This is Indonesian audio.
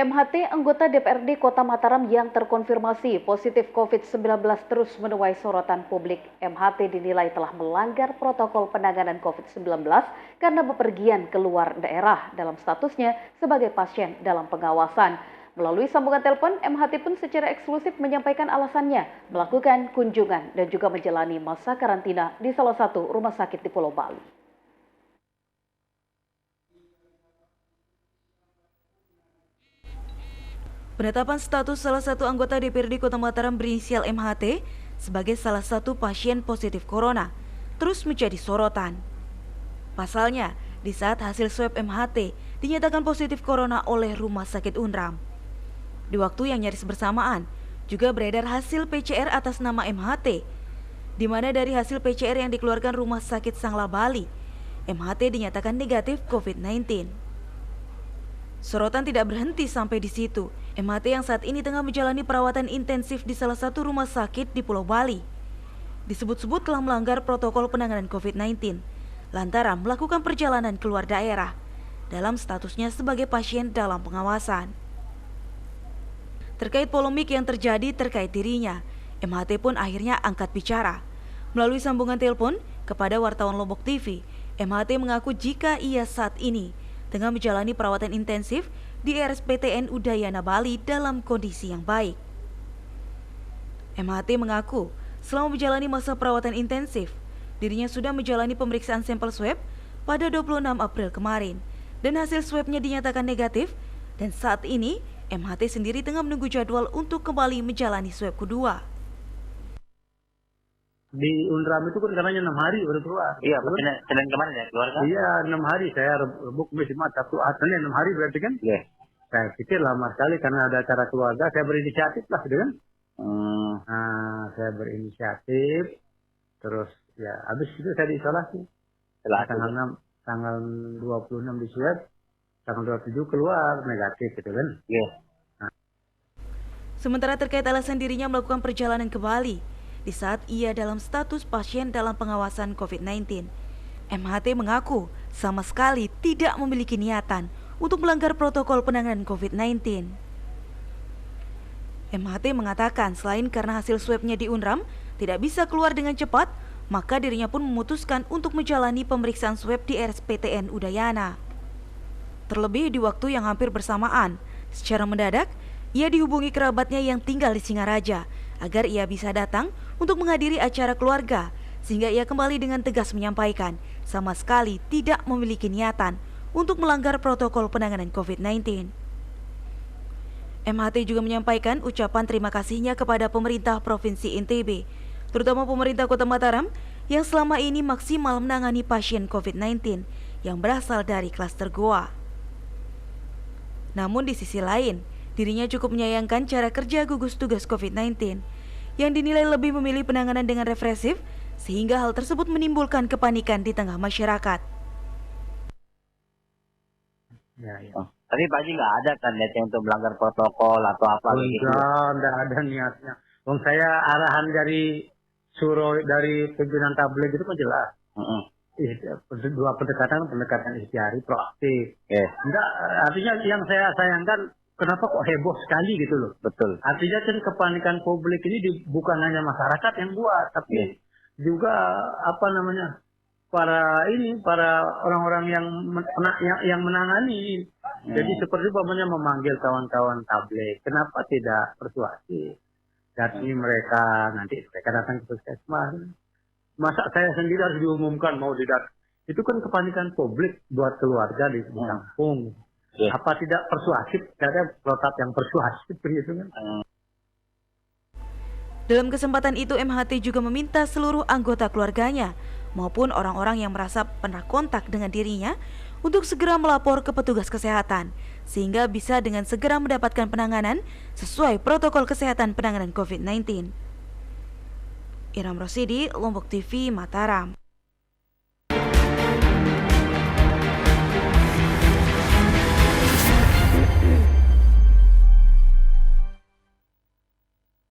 MHT anggota DPRD Kota Mataram yang terkonfirmasi positif COVID-19 terus menuai sorotan publik. MHT dinilai telah melanggar protokol penanganan COVID-19 karena bepergian keluar daerah dalam statusnya sebagai pasien dalam pengawasan. Melalui sambungan telepon, MHT pun secara eksklusif menyampaikan alasannya melakukan kunjungan dan juga menjalani masa karantina di salah satu rumah sakit di Pulau Bali. Penetapan status salah satu anggota DPRD Kota Mataram berinisial MHT sebagai salah satu pasien positif corona terus menjadi sorotan. Pasalnya, di saat hasil swab MHT dinyatakan positif corona oleh Rumah Sakit Unram. Di waktu yang nyaris bersamaan, juga beredar hasil PCR atas nama MHT, di mana dari hasil PCR yang dikeluarkan Rumah Sakit Sangla Bali, MHT dinyatakan negatif COVID-19. Sorotan tidak berhenti sampai di situ. MHT yang saat ini tengah menjalani perawatan intensif di salah satu rumah sakit di Pulau Bali disebut-sebut telah melanggar protokol penanganan COVID-19 lantaran melakukan perjalanan keluar daerah dalam statusnya sebagai pasien dalam pengawasan. Terkait polemik yang terjadi terkait dirinya, MHT pun akhirnya angkat bicara. Melalui sambungan telepon kepada wartawan Lombok TV, MHT mengaku jika ia saat ini tengah menjalani perawatan intensif di RSPTN Udayana Bali dalam kondisi yang baik. MHT mengaku selama menjalani masa perawatan intensif, dirinya sudah menjalani pemeriksaan sampel swab pada 26 April kemarin dan hasil swabnya dinyatakan negatif dan saat ini MHT sendiri tengah menunggu jadwal untuk kembali menjalani swab kedua. Di Unram itu kan katanya 6 hari baru keluar. Iya, Senin kemarin ya keluar kan? Iya, 6 hari saya rebuk Jumat, Sabtu, Senin 6 hari berarti kan? Iya. Saya pikir lama sekali karena ada acara keluarga, saya berinisiatif lah gitu kan? Saya berinisiatif, terus ya habis itu saya diisolasi. Tanggal 26 di swab, tanggal 27 keluar negatif gitu kan? Iya. Sementara terkait alasan dirinya melakukan perjalanan ke Bali, di saat ia dalam status pasien dalam pengawasan COVID-19. MHT mengaku sama sekali tidak memiliki niatan untuk melanggar protokol penanganan COVID-19. MHT mengatakan selain karena hasil swabnya di Unram tidak bisa keluar dengan cepat, maka dirinya pun memutuskan untuk menjalani pemeriksaan swab di RSPTN Udayana. Terlebih di waktu yang hampir bersamaan, secara mendadak, ia dihubungi kerabatnya yang tinggal di Singaraja agar ia bisa datang untuk menghadiri acara keluarga, sehingga ia kembali dengan tegas menyampaikan sama sekali tidak memiliki niatan untuk melanggar protokol penanganan COVID-19. MHT juga menyampaikan ucapan terima kasihnya kepada pemerintah Provinsi NTB, terutama pemerintah Kota Mataram yang selama ini maksimal menangani pasien COVID-19 yang berasal dari klaster Goa. Namun di sisi lain, dirinya cukup menyayangkan cara kerja gugus tugas COVID-19 yang dinilai lebih memilih penanganan dengan represif sehingga hal tersebut menimbulkan kepanikan di tengah masyarakat. Ya. Tapi Pak Haji nggak ada kan niatnya untuk melanggar protokol atau apa gitu? Enggak ada niatnya. Saya arahan dari pimpinan tabligh itu kan jelas. Dua pendekatan ikhtiari proaktif. Enggak, artinya yang saya sayangkan kenapa kok heboh sekali gitu loh. Betul. Artinya kan kepanikan publik ini bukan hanya masyarakat yang buat, tapi juga para orang-orang yang menangani. Jadi seperti memanggil kawan-kawan tabligh, kenapa tidak persuasif? Jadi mereka datang ke puskesmas. Masa saya sendiri harus diumumkan mau tidak? Itu kan kepanikan publik buat keluarga di kampung. Apa tidak persuasif? Ada protap yang persuasif begitu kan? Dalam kesempatan itu MHT juga meminta seluruh anggota keluarganya maupun orang-orang yang merasa pernah kontak dengan dirinya untuk segera melapor ke petugas kesehatan sehingga bisa dengan segera mendapatkan penanganan sesuai protokol kesehatan penanganan COVID-19. Iram Rosidi, Lombok TV, Mataram.